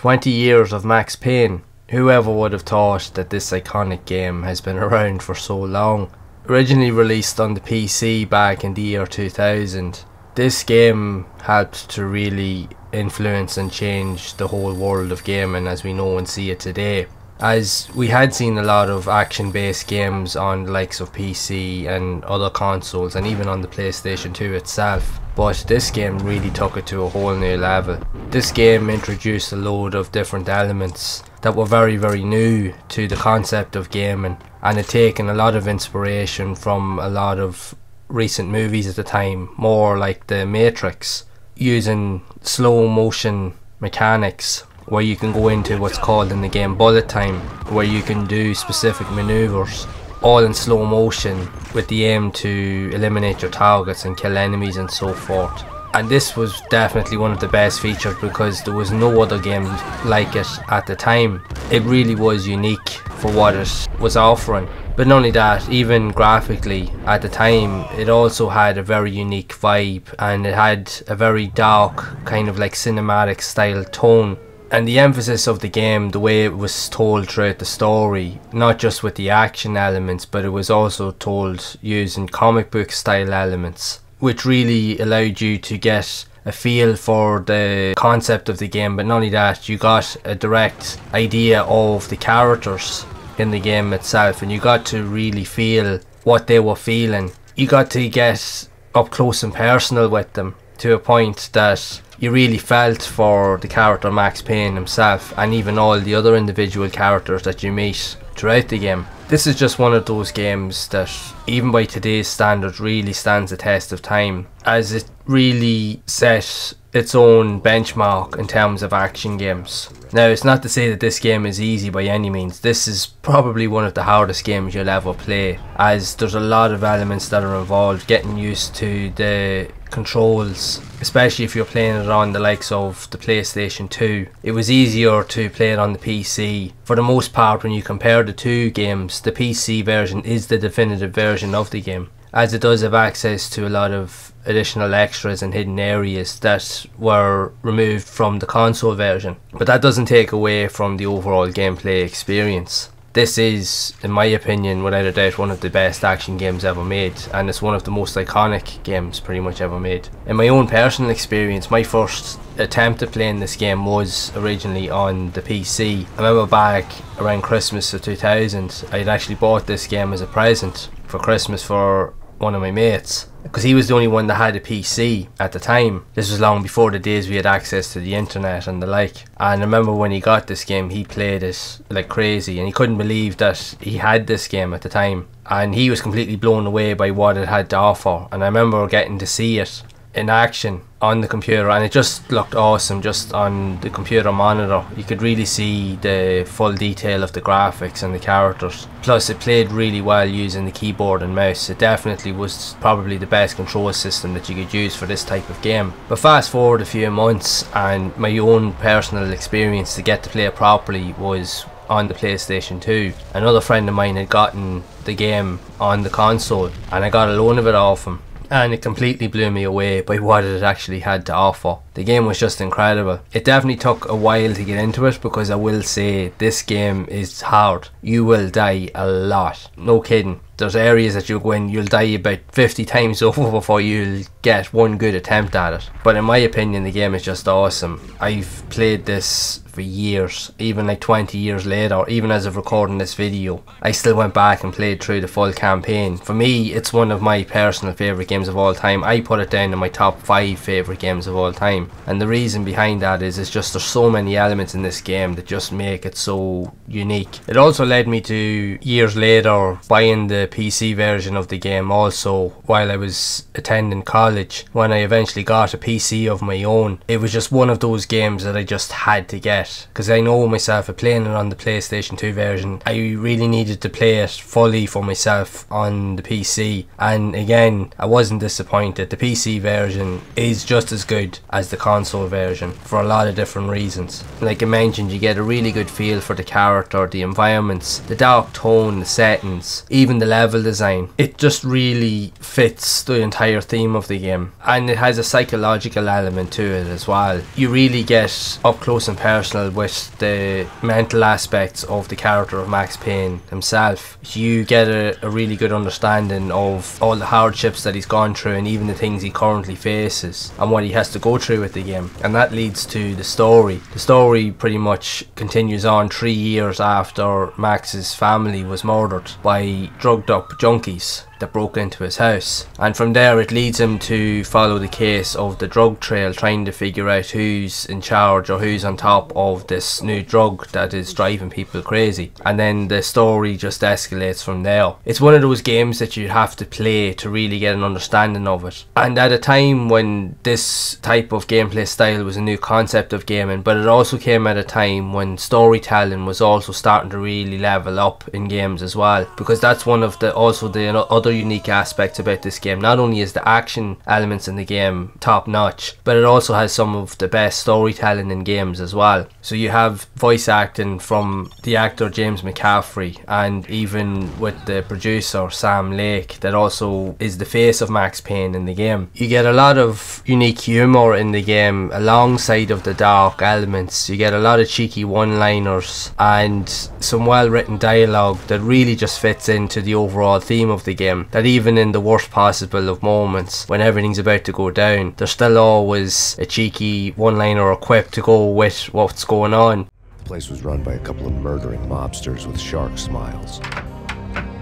20 years of Max Payne. Whoever would have thought that this iconic game has been around for so long. Originally released on the PC back in the year 2000, this game helped to really influence and change the whole world of gaming as we know and see it today. As we had seen a lot of action based games on the likes of PC and other consoles and even on the PlayStation 2 itself, but this game really took it to a whole new level. This game introduced a load of different elements that were very new to the concept of gaming, and had taken a lot of inspiration from a lot of recent movies at the time, more like The Matrix, using slow motion mechanics where you can go into what's called in the game bullet time, where you can do specific maneuvers all in slow motion with the aim to eliminate your targets and kill enemies and so forth. And this was definitely one of the best features because there was no other game like it at the time. It really was unique for what it was offering. But not only that, even graphically at the time, it also had a very unique vibe, and it had a very dark kind of like cinematic style tone. And the emphasis of the game, the way it was told throughout the story, not just with the action elements, but it was also told using comic book style elements, which really allowed you to get a feel for the concept of the game. But not only that, you got a direct idea of the characters in the game itself, and you got to really feel what they were feeling. You got to get up close and personal with them to a point that you really felt for the character Max Payne himself, and even all the other individual characters that you meet throughout the game. This is just one of those games that, even by today's standards, really stands the test of time, as it really set its own benchmark in terms of action games. Now, it's not to say that this game is easy by any means. This is probably one of the hardest games you'll ever play, as there's a lot of elements that are involved. Getting used to the controls, especially if you're playing it on the likes of the PlayStation 2. It was easier to play it on the PC. For the most part, when you compare the two games, the PC version is the definitive version of the game, as it does have access to a lot of additional extras and hidden areas that were removed from the console version. But that doesn't take away from the overall gameplay experience. This is, in my opinion, without a doubt, one of the best action games ever made, and it's one of the most iconic games pretty much ever made. In my own personal experience, my first attempt at playing this game was originally on the PC. I remember back around Christmas of 2000, I had actually bought this game as a present for Christmas for one of my mates, because he was the only one that had a PC at the time. This was long before the days we had access to the internet and the like. And I remember when he got this game, he played it like crazy, and he couldn't believe that he had this game at the time. And he was completely blown away by what it had to offer. And I remember getting to see it in action on the computer, and it just looked awesome. Just on the computer monitor, you could really see the full detail of the graphics and the characters. Plus, it played really well using the keyboard and mouse. It definitely was probably the best control system that you could use for this type of game. But fast forward a few months, and my own personal experience to get to play it properly was on the PlayStation 2. Another friend of mine had gotten the game on the console, and I got a loan of it off him, and it completely blew me away by what it actually had to offer. The game was just incredible. It definitely took a while to get into it, because I will say this game is hard. You will die a lot, no kidding. There's areas that you'll go in, you'll die about 50 times over before you'll get one good attempt at it. But in my opinion, the game is just awesome. I've played this for years, even like 20 years later. Even as of recording this video, I still went back and played through the full campaign. For me, it's one of my personal favourite games of all time. I put it down in my top 5 favourite games of all time, and the reason behind that is it's just there's so many elements in this game that just make it so unique. It also led me to, years later, buying the PC version of the game also while I was attending college. When I eventually got a PC of my own, it was just one of those games that I just had to get, because I know myself, at playing it on the PlayStation 2 version, I really needed to play it fully for myself on the PC. And again, I wasn't disappointed. The PC version is just as good as the console version for a lot of different reasons. Like I mentioned, you get a really good feel for the character, the environments, the dark tone, the settings, even the level design. It just really fits the entire theme of the game, and it has a psychological element to it as well. You really get up close and personal personal with the mental aspects of the character of Max Payne himself. You get a really good understanding of all the hardships that he's gone through and even the things he currently faces and what he has to go through with the game. And that leads to the story. The story pretty much continues on 3 years after Max's family was murdered by drugged up junkies that broke into his house, and from there it leads him to follow the case of the drug trail, trying to figure out who's in charge or who's on top of this new drug that is driving people crazy, and then the story just escalates from there. It's one of those games that you have to play to really get an understanding of it, and at a time when this type of gameplay style was a new concept of gaming, but it also came at a time when storytelling was also starting to really level up in games as well, because that's one of the other unique aspects about this game. Not only is the action elements in the game top notch, but it also has some of the best storytelling in games as well. So you have voice acting from the actor James McCaffrey, and even with the producer Sam Lake, that also is the face of Max Payne in the game. You get a lot of unique humour in the game alongside of the dark elements. You get a lot of cheeky one-liners and some well written dialogue that really just fits into the overall theme of the game, that even in the worst possible of moments, when everything's about to go down, there's still always a cheeky one-liner or quip to go with what's going on. The place was run by a couple of murdering mobsters with shark smiles.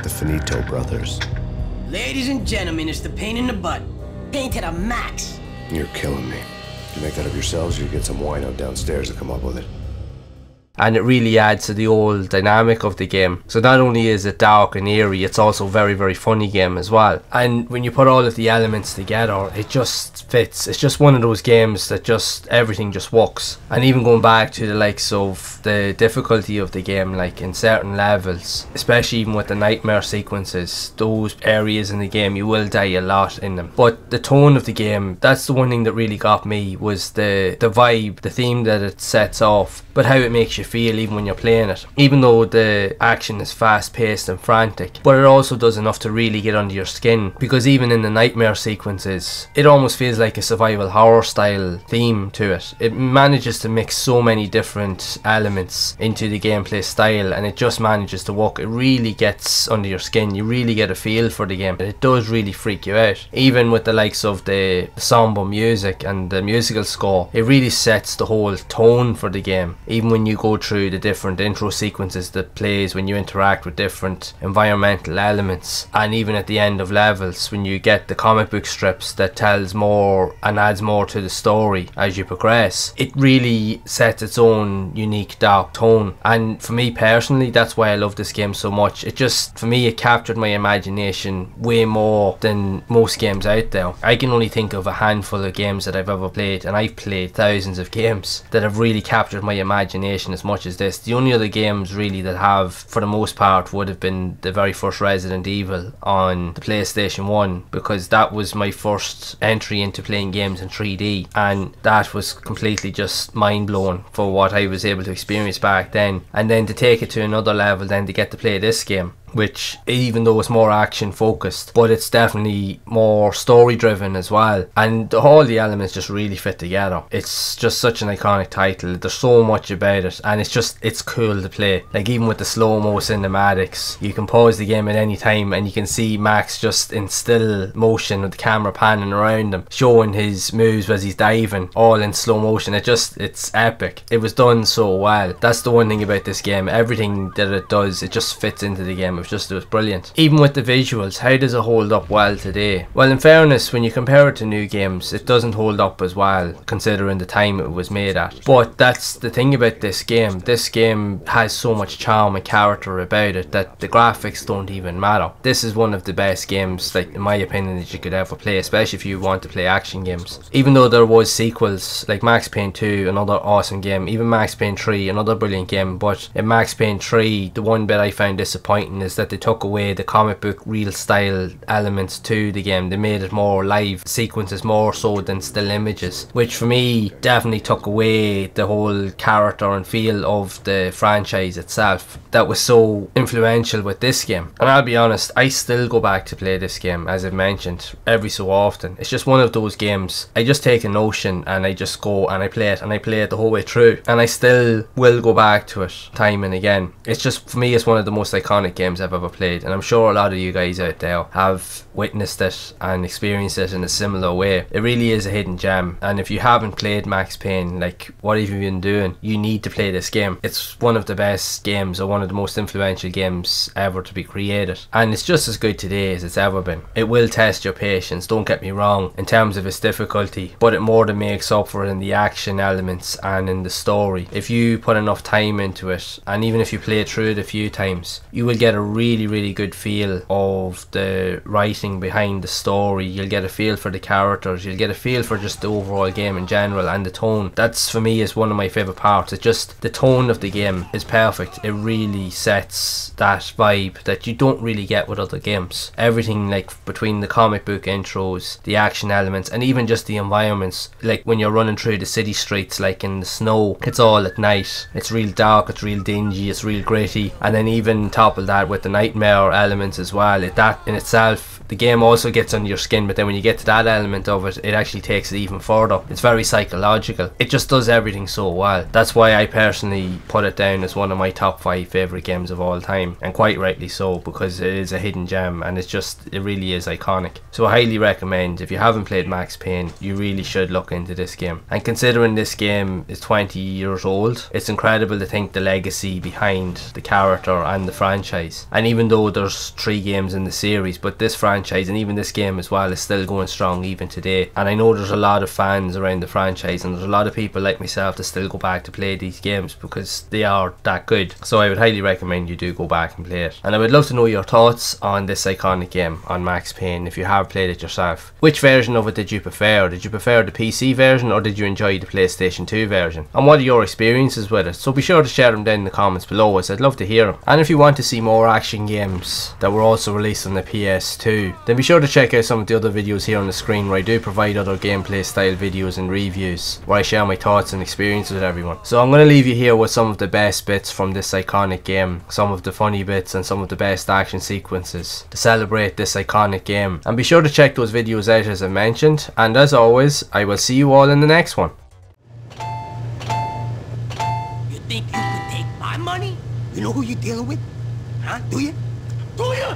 The Finito brothers. Ladies and gentlemen, it's the pain in the butt. Pain to the max. You're killing me. You make that up yourselves, or you get some wino downstairs to come up with it. And it really adds to the whole dynamic of the game. So not only is it dark and eerie, it's also a very, very funny game as well. And when you put all of the elements together, it just fits. It's just one of those games that just everything just works. And even going back to the likes of the difficulty of the game, like in certain levels, especially even with the nightmare sequences, those areas in the game you will die a lot in them. But the tone of the game, that's the one thing that really got me, was the vibe, the theme that it sets off, but how it makes you feel even when you're playing it. Even though the action is fast paced and frantic, but it also does enough to really get under your skin, because even in the nightmare sequences it almost feels like a survival horror style theme to it. It manages to mix so many different elements into the gameplay style, and it just manages to work. It really gets under your skin. You really get a feel for the game. It does really freak you out. Even with the likes of the somber music and the musical score, it really sets the whole tone for the game. Even when you go through the different intro sequences that plays when you interact with different environmental elements, and even at the end of levels when you get the comic book strips that tells more and adds more to the story as you progress, it really sets its own unique dark tone. And for me personally, that's why I love this game so much. It just, for me, it captured my imagination way more than most games out there. I can only think of a handful of games that I've ever played, and I've played thousands of games that have really captured my imagination as much as this. The only other games really that have, for the most part, would have been the very first Resident Evil on the PlayStation 1, because that was my first entry into playing games in 3D, and that was completely just mind-blowing for what I was able to experience back then. And then to take it to another level, then to get to play this game, which, even though it's more action focused, but it's definitely more story driven as well, and all the elements just really fit together. It's just such an iconic title. There's so much about it, and it's cool to play. Like, even with the slow-mo cinematics, you can pause the game at any time and you can see Max just in still motion with the camera panning around him, showing his moves as he's diving, all in slow motion. It's epic. It was done so well. That's the one thing about this game. Everything that it does, it just fits into the game. It was brilliant. Even with the visuals, how does it hold up well today? Well, in fairness, when you compare it to new games, it doesn't hold up as well, considering the time it was made at. But that's the thing about this game. This game has so much charm and character about it that the graphics don't even matter. This is one of the best games, like, in my opinion, that you could ever play, especially if you want to play action games. Even though there was sequels, like Max Payne 2, another awesome game, even Max Payne 3, another brilliant game, but in Max Payne 3, the one bit I found disappointing is was that they took away the comic book real style elements to the game. They made it more live sequences more so than still images, which for me definitely took away the whole character and feel of the franchise itself that was so influential with this game. And I'll be honest, I still go back to play this game, as I've mentioned, every so often. It's just one of those games, I just take a notion and I just go and I play it, and I play it the whole way through, and I still will go back to it time and again. It's just, for me, it's one of the most iconic games I've ever played, and I'm sure a lot of you guys out there have witnessed it and experienced it in a similar way. It really is a hidden gem, and if you haven't played Max Payne, like, what have you been doing? You need to play this game. It's one of the best games, or one of the most influential games ever to be created, and it's just as good today as it's ever been. It will test your patience, don't get me wrong, in terms of its difficulty, but it more than makes up for it in the action elements and in the story. If you put enough time into it, and even if you play through it a few times, you will get a really good feel of the writing behind the story. You'll get a feel for the characters, you'll get a feel for just the overall game in general, and the tone. That's, for me, is one of my favourite parts. It's just, the tone of the game is perfect. It really sets that vibe that you don't really get with other games. Everything, like, between the comic book intros, the action elements, and even just the environments, like when you're running through the city streets, like in the snow, it's all at night, it's real dark, it's real dingy, it's real gritty, and then even top of that with the nightmare elements as well. That in itself, the game also gets under your skin, but then when you get to that element of it, it actually takes it even further. It's very psychological. It just does everything so well. That's why I personally put it down as one of my top 5 favourite games of all time, and quite rightly so, because it is a hidden gem, and it's just, it really is iconic. So I highly recommend, if you haven't played Max Payne, you really should look into this game. And considering this game is 20 years old, it's incredible to think the legacy behind the character and the franchise. And even though there's 3 games in the series, but this franchise, and even this game as well, is still going strong even today. And I know there's a lot of fans around the franchise, and there's a lot of people like myself that still go back to play these games because they are that good. So I would highly recommend you do go back and play it. And I would love to know your thoughts on this iconic game, on Max Payne, if you have played it yourself. Which version of it did you prefer? Did you prefer the PC version, or did you enjoy the PlayStation 2 version? And what are your experiences with it? So be sure to share them down in the comments below, as I'd love to hear them. And if you want to see more action games that were also released on the PS2, then be sure to check out some of the other videos here on the screen, where I do provide other gameplay style videos and reviews, where I share my thoughts and experiences with everyone. So I'm going to leave you here with some of the best bits from this iconic game, some of the funny bits and some of the best action sequences to celebrate this iconic game. And be sure to check those videos out as I mentioned, and as always, I will see you all in the next one. You think you could take my money? You know who you're dealing with? Huh? Do you? Do you?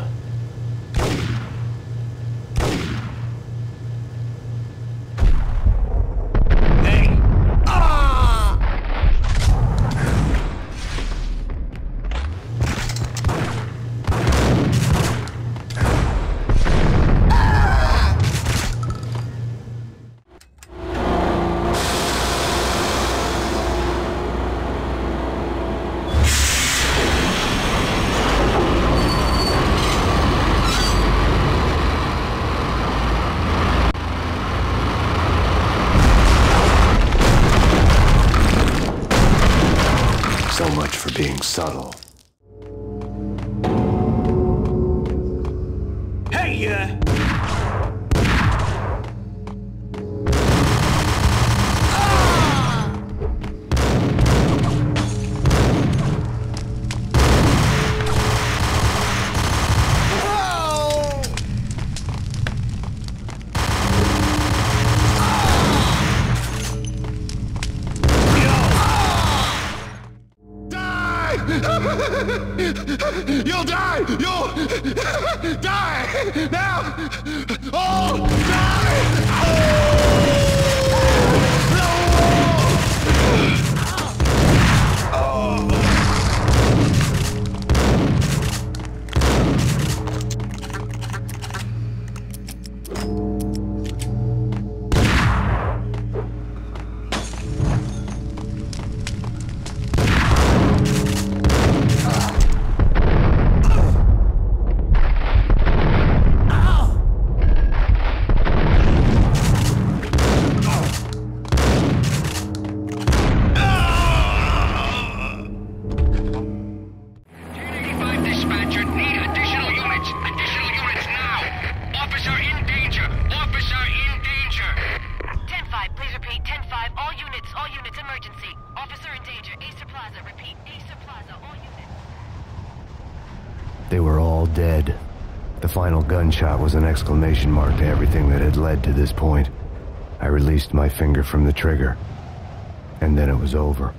So much for being subtle. Hey, You'll die! You'll die! Now! Oh! Die! all dead. The final gunshot was an exclamation mark to everything that had led to this point. I released my finger from the trigger, and then it was over.